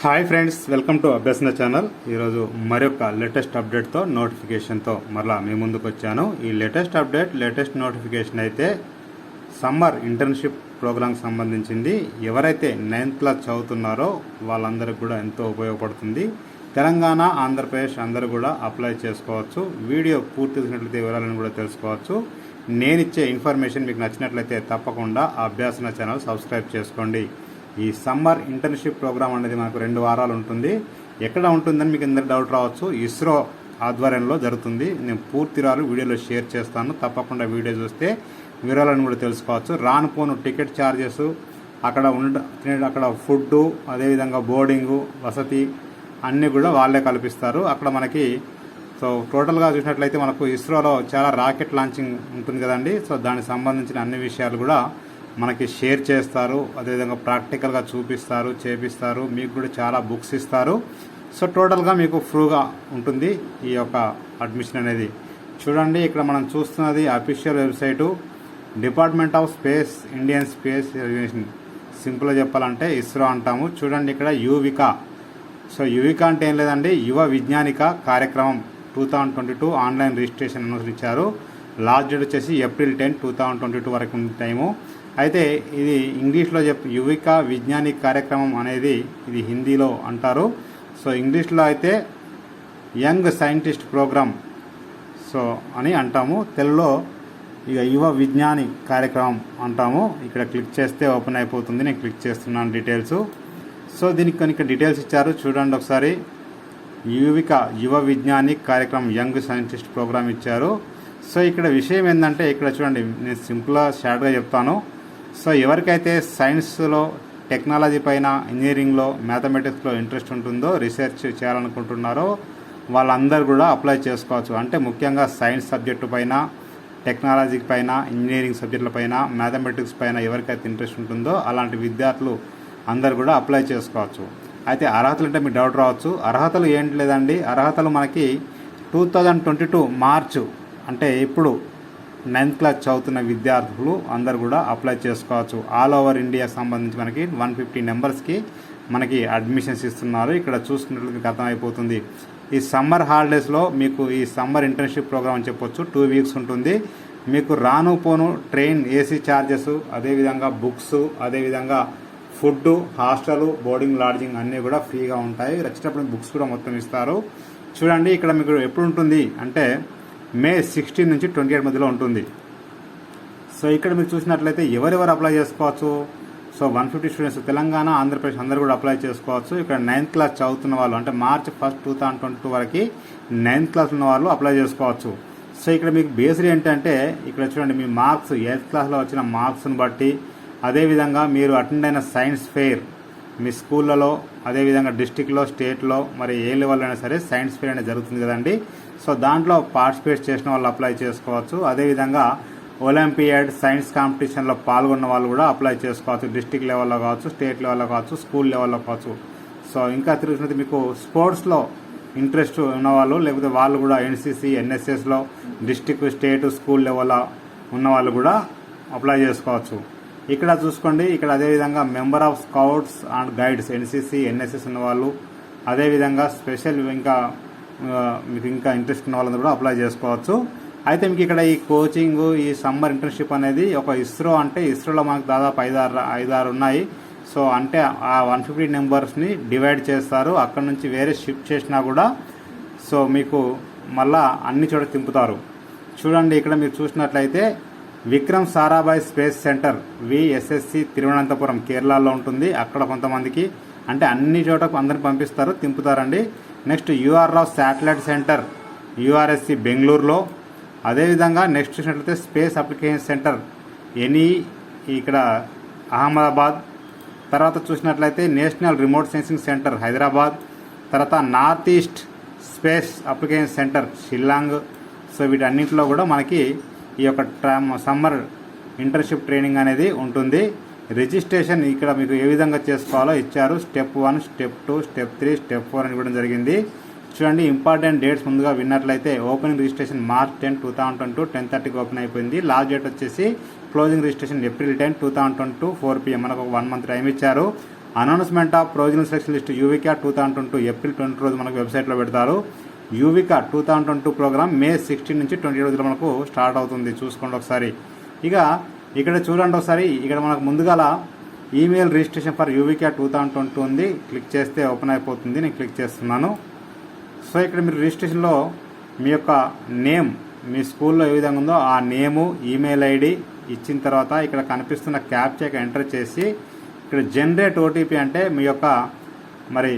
Hi friends, welcome to అభ్యసన channel. ఈరోజు మరొక లేటెస్ట్ అప్డేట్తో నోటిఫికేషన్తో మరలా మీ ముందుకు వచ్చాను. ఈ లేటెస్ట్ నోటిఫికేషన్ అయితే సమ్మర్ ఇంటర్న్షిప్ ప్రోగ్రాంకి సంబంధించింది. ఎవరైతే 9th క్లాస్ చదువుతున్నారో వాళ్ళందరికీ కూడా ఎంతో ఉపయోగపడుతుంది. తెలంగాణ, ఆంధ్రప్రదేశ్ అందరూ కూడా అప్లై చేసుకోవచ్చు. వీడియో పూర్తి చేసినట్లయితే వివరాలను కూడా తెలుసుకోవచ్చు. నేనిచ్చే ఇన్ఫర్మేషన్ మీకు నచ్చినట్లయితే తప్పకుండా అభ్యసన ఛానల్ సబ్స్క్రైబ్ చేసుకోండి. ఈ సమ్మర్ ఇంటర్న్షిప్ ప్రోగ్రామ్ అనేది మనకు 2 వారాలు ఉంటుంది. ఎక్కడ ఉంటుందని మీకు అందరికి డౌట్ రావచ్చు. ఇస్రో ఆధ్వర్యంలో జరుగుతుంది. నేను పూర్తి వివరాలు వీడియోలో షేర్ చేస్తాను. తప్పకుండా వీడియో చూస్తే వివరాలను కూడా తెలుసుకోవచ్చు. రానుపోను టికెట్ ఛార్జెస్, అక్కడ ఫుడ్, అదేవిధంగా బోర్డింగు, వసతి అన్నీ కూడా వాళ్ళే కల్పిస్తారు. అక్కడ మనకి టోటల్గా చూసినట్లయితే మనకు ఇస్రోలో చాలా రాకెట్ లాంచింగ్ ఉంటుంది కదండి. దానికి సంబంధించిన అన్ని విషయాలు కూడా మనకి షేర్ చేస్తారు. అదేవిధంగా ప్రాక్టికల్గా చూపిస్తారు, చేపిస్తారు. మీకు కూడా చాలా బుక్స్ ఇస్తారు. టోటల్గా మీకు ఫ్రీగా ఉంటుంది ఈ యొక్క అడ్మిషన్ అనేది. చూడండి, ఇక్కడ మనం చూస్తున్నది official website department of space, Indian space organisation. సింపుల్గా చెప్పాలంటే ఇస్రో అంటాము. చూడండి ఇక్కడ యువిక. యువిక అంటే ఏం లేదండి, యువ విజ్ఞానిక కార్యక్రమం 2022 ఆన్లైన్ రిజిస్ట్రేషన్ అనుసరించారు. లాస్ట్ డేట్ వచ్చేసి ఏప్రిల్ 10, 2022 వరకు ఉంది టైము. అయితే ఇది ఇంగ్లీష్లో యువిక విజ్ఞానిక కార్యక్రమం అనేది ఇది హిందీలో అంటారు. ఇంగ్లీష్లో అయితే యంగ్ సైంటిస్ట్ ప్రోగ్రామ్ అని అంటాము. తెలుగులో ఇక యువ విజ్ఞాని కార్యక్రమం అంటాము. ఇక్కడ క్లిక్ చేస్తే ఓపెన్ అయిపోతుంది. నేను క్లిక్ చేస్తున్నాను డీటెయిల్స్. దీనికి కొన్ని డీటెయిల్స్ ఇచ్చారు. చూడండి ఒకసారి. యువ విజ్ఞాని కార్యక్రమం యంగ్ సైంటిస్ట్ ప్రోగ్రామ్ ఇచ్చారు. ఇక్కడ విషయం ఏంటంటే, ఇక్కడ చూడండి, నేను సింపుల్గా షార్ట్గా చెప్తాను. ఎవరికైతే సైన్స్లో, టెక్నాలజీ పైన, ఇంజనీరింగ్లో, మ్యాథమెటిక్స్లో ఇంట్రెస్ట్ ఉంటుందో, రీసెర్చ్ చేయాలనుకుంటున్నారో వాళ్ళందరూ కూడా అప్లై చేసుకోవచ్చు. అంటే ముఖ్యంగా సైన్స్ సబ్జెక్టు పైన, టెక్నాలజీ పైన, ఇంజనీరింగ్ సబ్జెక్టుల పైన, మ్యాథమెటిక్స్ పైన ఎవరికైతే ఇంట్రెస్ట్ ఉంటుందో అలాంటి విద్యార్థులు అందరు కూడా అప్లై చేసుకోవచ్చు. అయితే అర్హతలు అంటే మీకు డౌట్ రావచ్చు. అర్హతలు ఏంటి లేదండి, అర్హతలు మనకి 2022 మార్చు అంటే ఇప్పుడు 9th క్లాస్ చదువుతున్న విద్యార్థులు అందరు కూడా అప్లై చేసుకోవచ్చు. ఆల్ ఓవర్ ఇండియాకి సంబంధించి మనకి 150 నెంబర్స్కి మనకి అడ్మిషన్స్ ఇస్తున్నారు. ఇక్కడ చూసుకున్నట్లయితే మీకు అర్థమైపోతుంది. ఈ సమ్మర్ హాలిడేస్లో మీకు ఈ సమ్మర్ ఇంటర్న్షిప్ ప్రోగ్రామ్ అని చెప్పొచ్చు. 2 వీక్స్ ఉంటుంది. మీకు రాను పోను ట్రైన్, ఏసీ ఛార్జెస్, అదేవిధంగా బుక్స్, అదేవిధంగా ఫుడ్, హాస్టల్, బోర్డింగ్, లాడ్జింగ్ అన్నీ కూడా ఫ్రీగా ఉంటాయి. వచ్చేటప్పుడు బుక్స్ కూడా మొత్తం ఇస్తారు. చూడండి, ఇక్కడ మీకు ఎప్పుడు ఉంటుంది అంటే మే 16 నుంచి 28 మధ్యలో ఉంటుంది. ఇక్కడ మీరు చూసినట్లయితే ఎవరెవరు అప్లై చేసుకోవచ్చు. 150 స్టూడెంట్స్ తెలంగాణ, ఆంధ్రప్రదేశ్ అందరూ కూడా అప్లై చేసుకోవచ్చు. ఇక్కడ 9th క్లాస్ చదువుతున్న వాళ్ళు అంటే మార్చ్ 1, 2022 వరకు 9th క్లాస్ ఉన్న వాళ్ళు అప్లై చేసుకోవచ్చు. ఇక్కడ మీకు బేస్డ్ ఏంటంటే, ఇక్కడ చూడండి, మీ మార్క్స్ 8th క్లాస్లో వచ్చిన మార్క్స్ని బట్టి, అదేవిధంగా మీరు అటెండ్ అయిన సైన్స్ ఫెయిర్ మీ స్కూళ్ళలో, అదేవిధంగా డిస్టిక్లో, స్టేట్లో, మరి ఏ లెవెల్లో అయినా సరే సైన్స్ ఫెయిర్ అనేది జరుగుతుంది కదండి. దాంట్లో పార్టిసిపేట్ చేసిన వాళ్ళు అప్లై చేసుకోవచ్చు. అదేవిధంగా ఒలింపియాడ్, సైన్స్ కాంపిటీషన్లో పాల్గొన్న వాళ్ళు కూడా అప్లై చేసుకోవచ్చు. డిస్టిక్ లెవెల్లో కావచ్చు, స్టేట్ లెవెల్లో కావచ్చు, స్కూల్ లెవెల్లో కావచ్చు. ఇంకా తిరుగుతున్నది మీకు స్పోర్ట్స్లో ఇంట్రెస్ట్ ఉన్నవాళ్ళు, లేకపోతే వాళ్ళు కూడా ఎన్సీసీ, ఎన్ఎస్ఎస్లో డిస్టిక్, స్టేట్, స్కూల్ లెవెల్లో ఉన్న వాళ్ళు కూడా అప్లై చేసుకోవచ్చు. ఇక్కడ చూసుకోండి, ఇక్కడ అదేవిధంగా member of scouts and guides, NCC, NSS ఉన్న వాళ్ళు, అదేవిధంగా స్పెషల్ మీకు ఇంకా ఇంట్రెస్ట్ ఉన్న వాళ్ళందరూ కూడా అప్లై చేసుకోవచ్చు. అయితే మీకు ఇక్కడ ఈ కోచింగ్, ఈ సమ్మర్ ఇంటర్న్షిప్ అనేది ఒక ఇస్రో అంటే ఇస్రోలో మనకు దాదాపు 5-6 ఉన్నాయి. అంటే ఆ 150 నెంబర్స్ని డివైడ్ చేస్తారు. అక్కడ నుంచి వేరే షిఫ్ట్ చేసినా కూడా మీకు మళ్ళా అన్ని చోట తింపుతారు. చూడండి, ఇక్కడ మీరు చూసినట్లయితే Vikram Sarabhai space centre VSSC Thiruvananthapuram కేరళలో ఉంటుంది. అక్కడ కొంతమందికి అంటే అన్ని చోటకు అందరిని పంపిస్తారు, తింపుతారండి. Next UR Rao satellite centre URSC బెంగళూరులో. అదేవిధంగా నెక్స్ట్ చూసినట్లయితే స్పేస్ అప్లికేషన్ సెంటర్ ఇక్కడ అహ్మదాబాద్. తర్వాత చూసినట్లయితే national remote sensing centre Hyderabad. తర్వాత north east space application centre Shillong. వీటన్నింటిలో కూడా మనకి ఈ యొక్క సమ్మర్ ఇంటర్న్షిప్ ట్రైనింగ్ అనేది ఉంటుంది. రిజిస్ట్రేషన్ ఇక్కడ మీకు ఏ విధంగా చేసుకోవాలో ఇచ్చారు. స్టెప్ 1, స్టెప్ 2, స్టెప్ 3, స్టెప్ 4 అని ఇవ్వడం జరిగింది. చూడండి, ఇంపార్టెంట్ డేట్స్ ముందుగా విన్నట్లయితే ఓపెనింగ్ రిజిస్ట్రేషన్ మార్చ్ 10, 2022 10:30కి ఓపెన్ అయిపోయింది. లాస్ట్ డేట్ వచ్చేసి క్లోజింగ్ రిజిస్ట్రేషన్ ఏప్రిల్ 10, 2022 4 PM. మనకు 1 మంత్ టైం ఇచ్చారు. Announcement of provisional selection list Yuvika 2022 April 20 రోజు మనకు వెబ్సైట్లో పెడతారు. యూవికా 2022 ప్రోగ్రామ్ మే 16 నుంచి 20 రోజులు మనకు స్టార్ట్ అవుతుంది. చూసుకోండి ఒకసారి. ఇక ఇక్కడ చూడండి ఒకసారి. ఇక్కడ మనకు ముందుగాల ఈమెయిల్ రిజిస్ట్రేషన్ ఫర్ యూవికా 2022 ఉంది. క్లిక్ చేస్తే ఓపెన్ అయిపోతుంది. నేను క్లిక్ చేస్తున్నాను. సో ఇక్కడ మీరు రిజిస్ట్రేషన్లో మీ యొక్క నేమ్, మీ స్కూల్లో ఏ విధంగా ఉందో ఆ నేము, ఈమెయిల్ ఐడి ఇచ్చిన తర్వాత ఇక్కడ కనిపిస్తున్న క్యాప్చాకి ఎంటర్ చేసి ఇక్కడ జనరేట్ ఓటీపీ అంటే మీ యొక్క మరి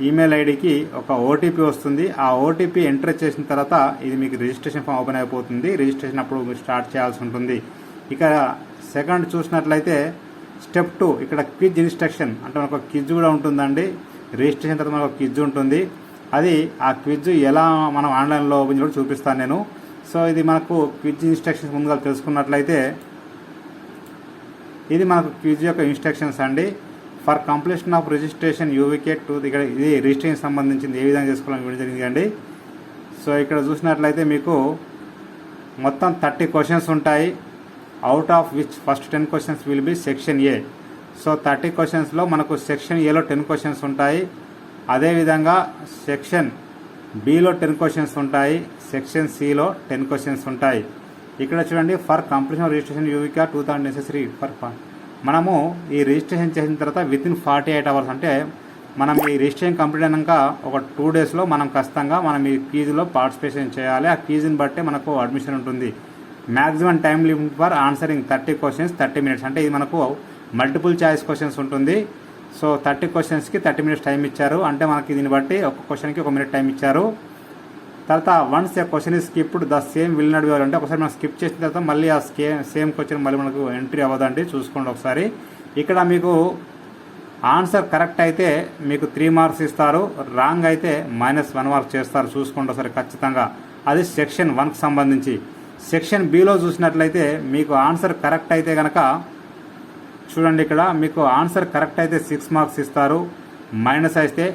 ఈమెయిల్ ఐడికి ఒక ఓటీపీ వస్తుంది. ఆ ఓటీపీ ఎంటర్ చేసిన తర్వాత ఇది మీకు రిజిస్ట్రేషన్ ఫామ్ ఓపెన్ అయిపోతుంది. రిజిస్ట్రేషన్ అప్పుడు మీరు స్టార్ట్ చేయాల్సి ఉంటుంది. ఇక సెకండ్ చూసినట్లయితే స్టెప్ 2 ఇక్కడ క్విజ్ ఇన్స్ట్రక్షన్ అంటే మనకు క్విజ్ కూడా ఉంటుందండి. రిజిస్ట్రేషన్ తర్వాత మనకు క్విజ్ ఉంటుంది. అది ఆ క్విజ్ ఎలా మనం ఆన్లైన్లో ఓపెన్ కూడా చూపిస్తాను నేను. సో ఇది మనకు క్విజ్ ఇన్స్ట్రక్షన్స్ ముందుగా తెలుసుకున్నట్లయితే ఇది మనకు క్విజ్ యొక్క ఇన్స్ట్రక్షన్స్ అండి. ఫర్ కంప్లీషన్ ఆఫ్ రిజిస్ట్రేషన్ యూవికే 2 ఇక్కడ ఇది రిజిస్ట్రేషన్ సంబంధించింది ఏ విధంగా చేసుకోవాలని ఇవ్వడం జరిగింది అండి. సో ఇక్కడ చూసినట్లయితే మీకు మొత్తం 30 క్వశ్చన్స్ ఉంటాయి. Out of which first 10 questions will be section A. So 30 క్వశ్చన్స్లో మనకు సెక్షన్ ఏలో 10 క్వశ్చన్స్ ఉంటాయి. అదేవిధంగా సెక్షన్ బిలో 10 క్వశ్చన్స్ ఉంటాయి. సెక్షన్ సిలో 10 క్వశ్చన్స్ ఉంటాయి. ఇక్కడ చూడండి for completion registration Yuvika 2000 necessary for మనము ఈ రిజిస్ట్రేషన్ చేసిన తర్వాత వితిన్ 48 అవర్స్ అంటే మనం ఈ రిజిస్ట్రేషన్ కంప్లీట్ అయినాక ఒక 2 డేస్లో మనం ఖచ్చితంగా మనం ఈ క్విజ్లో పార్టిసిపేషన్ చేయాలి. ఆ క్విజ్ని బట్టి మనకు అడ్మిషన్ ఉంటుంది. Maximum time limit for answering 30 questions 30 minutes అంటే ఇది మనకు మల్టిపుల్ చాయిస్ క్వశ్చన్స్ ఉంటుంది. సో 30 క్వశ్చన్స్కి 30 మినిట్స్ టైం ఇచ్చారు. అంటే మనకి దీన్ని బట్టి ఒక క్వశ్చన్కి 1 మినిట్ టైం ఇచ్చారు. తర్వాత once A question is skipped the same will not be available అంటే ఒకసారి మనం స్కిప్ చేసిన తర్వాత మళ్ళీ ఆ సేమ్ క్వశ్చన్ మళ్ళీ మనకు ఎంట్రీ అవ్వదండి. చూసుకోండి ఒకసారి. ఇక్కడ మీకు ఆన్సర్ కరెక్ట్ అయితే మీకు 3 మార్క్స్ ఇస్తారు. రాంగ్ అయితే -1 మార్క్ చేస్తారు. చూసుకోండి ఒకసారి ఖచ్చితంగా. అది సెక్షన్ 1కి సంబంధించి. సెక్షన్ బిలో చూసినట్లయితే మీకు ఆన్సర్ కరెక్ట్ అయితే కనుక చూడండి ఇక్కడ మీకు ఆన్సర్ కరెక్ట్ అయితే 6 మార్క్స్ ఇస్తారు. మైనస్ అయితే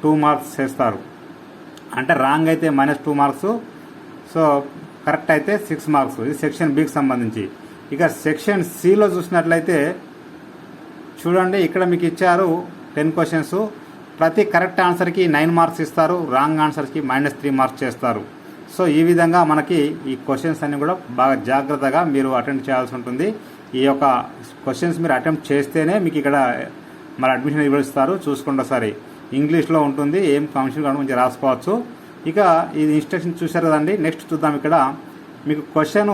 2 మార్క్స్ చేస్తారు. అంటే రాంగ్ అయితే -2 మార్క్స్. సో కరెక్ట్ అయితే 6 మార్క్స్. ఇది సెక్షన్ బికి సంబంధించి. ఇక సెక్షన్ సిలో చూసినట్లయితే చూడండి ఇక్కడ మీకు ఇచ్చారు 10 క్వశ్చన్స్. ప్రతి కరెక్ట్ ఆన్సర్కి 9 మార్క్స్ ఇస్తారు. రాంగ్ ఆన్సర్కి -3 మార్క్స్ చేస్తారు. సో ఈ విధంగా మనకి ఈ క్వశ్చన్స్ అన్నీ కూడా బాగా జాగ్రత్తగా మీరు అటెండ్ చేయాల్సి ఉంటుంది. ఈ యొక్క క్వశ్చన్స్ మీరు అటెంప్ట్ చేస్తేనే మీకు ఇక్కడ మరి అడ్మిషన్ ఇవ్వస్తారు. చూసుకోండి ఒకసారి. ఇంగ్లీష్లో ఉంటుంది. ఏం కమిషన్ కూడా మంచిగా రాసుకోవచ్చు. ఇక ఇది ఇన్స్ట్రక్షన్ చూశారు కదండి. నెక్స్ట్ చూద్దాం. ఇక్కడ మీకు క్వశ్చన్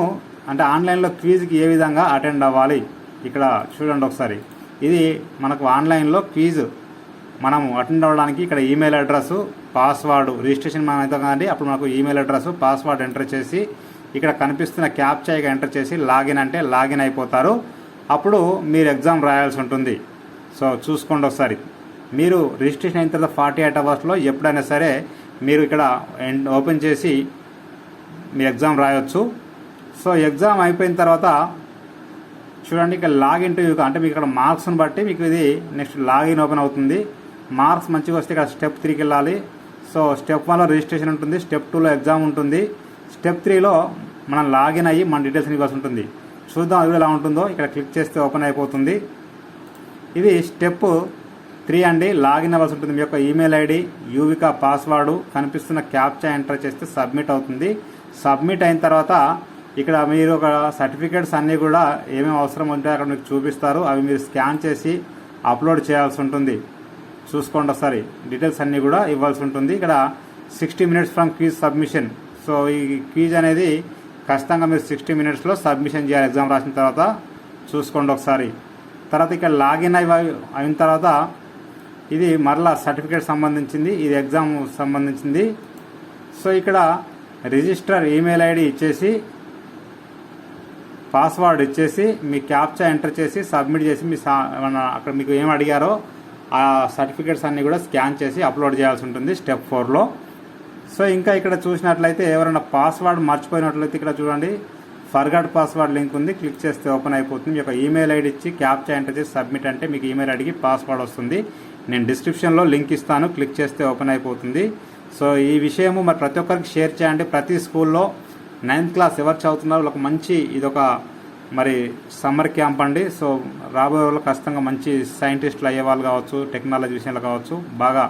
అంటే ఆన్లైన్లో క్విజ్కి ఏ విధంగా అటెండ్ అవ్వాలి ఇక్కడ చూడండి ఒకసారి. ఇది మనకు ఆన్లైన్లో క్విజ్ మనము అటెండ్ అవ్వడానికి ఇక్కడ ఈమెయిల్ అడ్రస్, పాస్వర్డ్ రిజిస్ట్రేషన్ మనం అయితే కదండి. అప్పుడు మనకు ఈమెయిల్ అడ్రస్, పాస్వర్డ్ ఎంటర్ చేసి ఇక్కడ కనిపిస్తున్న క్యాప్చాగా ఎంటర్ చేసి లాగిన్ అంటే లాగిన్ అయిపోతారు. అప్పుడు మీరు ఎగ్జామ్ రాయాల్సి ఉంటుంది. సో చూసుకోండి ఒకసారి. మీరు రిజిస్ట్రేషన్ అయిన తర్వాత 48 అవర్స్లో ఎప్పుడైనా సరే మీరు ఇక్కడ ఓపెన్ చేసి మీ ఎగ్జామ్ రాయొచ్చు. సో ఎగ్జామ్ అయిపోయిన తర్వాత చూడండి ఇక్కడ లాగిన్ టు అంటే మీకు ఇక్కడ మార్క్స్ని బట్టి మీకు ఇది నెక్స్ట్ లాగిన్ ఓపెన్ అవుతుంది. మార్క్స్ మంచిగా వస్తే ఇక్కడ స్టెప్ 3కి వెళ్ళాలి. సో స్టెప్ 1లో రిజిస్ట్రేషన్ ఉంటుంది. స్టెప్ 2లో ఎగ్జామ్ ఉంటుంది. స్టెప్ 3లో మనం లాగిన్ అయ్యి మన డీటెయిల్స్ ఇవ్వాల్సి ఉంటుంది. చూద్దాం అది ఎలా ఉంటుందో. ఇక్కడ క్లిక్ చేస్తే ఓపెన్ అయిపోతుంది. ఇది స్టెప్ 3 అండి. లాగిన్ అవ్వాల్సి ఉంటుంది. మీ యొక్క ఈమెయిల్ ఐడి, యూవికా పాస్వర్డ్, కనిపిస్తున్న క్యాప్చా ఎంటర్ చేస్తే సబ్మిట్ అవుతుంది. సబ్మిట్ అయిన తర్వాత ఇక్కడ మీరు ఒక సర్టిఫికేట్స్ అన్నీ కూడా ఏమేమి అవసరం ఉంటాయో అక్కడ మీకు చూపిస్తారు. అవి మీరు స్కాన్ చేసి అప్లోడ్ చేయాల్సి ఉంటుంది. చూసుకోండి ఒకసారి. డీటెయిల్స్ అన్నీ కూడా ఇవ్వాల్సి ఉంటుంది. ఇక్కడ 60 minutes from quiz submission. So ఈ క్విజ్ అనేది ఖచ్చితంగా మీరు 60 మినిట్స్లో సబ్మిషన్ చేయాలి ఎగ్జామ్ రాసిన తర్వాత. చూసుకోండి ఒకసారి. తర్వాత ఇక్కడ లాగిన్ అయిన తర్వాత ఇది మరలా సర్టిఫికేట్ సంబంధించింది, ఇది ఎగ్జామ్ సంబంధించింది. సో ఇక్కడ రిజిస్టర్ ఈమెయిల్ ఐడి ఇచ్చేసి పాస్వర్డ్ ఇచ్చేసి మీ క్యాప్చా ఎంటర్ చేసి సబ్మిట్ చేసి మీ అక్కడ మీకు ఏం అడిగారో ఆ సర్టిఫికేట్స్ అన్నీ కూడా స్కాన్ చేసి అప్లోడ్ చేయాల్సి ఉంటుంది స్టెప్ 4లో. సో ఇంకా ఇక్కడ చూసినట్లయితే ఎవరైనా పాస్వర్డ్ మర్చిపోయినట్లయితే ఇక్కడ చూడండి ఫర్గాట్ పాస్వర్డ్ లింక్ ఉంది. క్లిక్ చేస్తే ఓపెన్ అయిపోతుంది. మీ యొక్క ఈమెయిల్ ఐడి ఇచ్చి క్యాప్చా ఎంటర్ చేసి సబ్మిట్ అంటే మీకు ఈమెయిల్ ఐడికి పాస్వర్డ్ వస్తుంది. నేను డిస్క్రిప్షన్లో లింక్ ఇస్తాను. క్లిక్ చేస్తే ఓపెన్ అయిపోతుంది. సో ఈ విషయము మరి ప్రతి ఒక్కరికి షేర్ చేయండి. ప్రతి స్కూల్లో 9th క్లాస్ ఎవరు చదువుతున్నారో వాళ్ళకి మంచి ఇదొక మరి సమ్మర్ క్యాంప్ అండి. సో రాబోయే వాళ్ళు ఖచ్చితంగా మంచి సైంటిస్టులు అయ్యే వాళ్ళు కావచ్చు, టెక్నాలజీ విషయంలో కావచ్చు, బాగా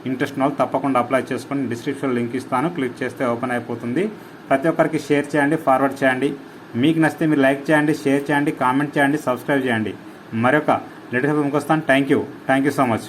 ఇంట్రెస్ట్ ఉన్న వాళ్ళు తప్పకుండా అప్లై చేసుకొని డిస్క్రిప్షన్ లింక్ ఇస్తాను, క్లిక్ చేస్తే ఓపెన్ అయిపోతుంది. ప్రతి ఒక్కరికి షేర్ చేయండి, ఫార్వర్డ్ చేయండి. మీకు నచ్చితే మీరు లైక్ చేయండి, షేర్ చేయండి, కామెంట్ చేయండి, సబ్స్క్రైబ్ చేయండి. మరొక లేటెస్ట్ వస్తాను. Thank you so much.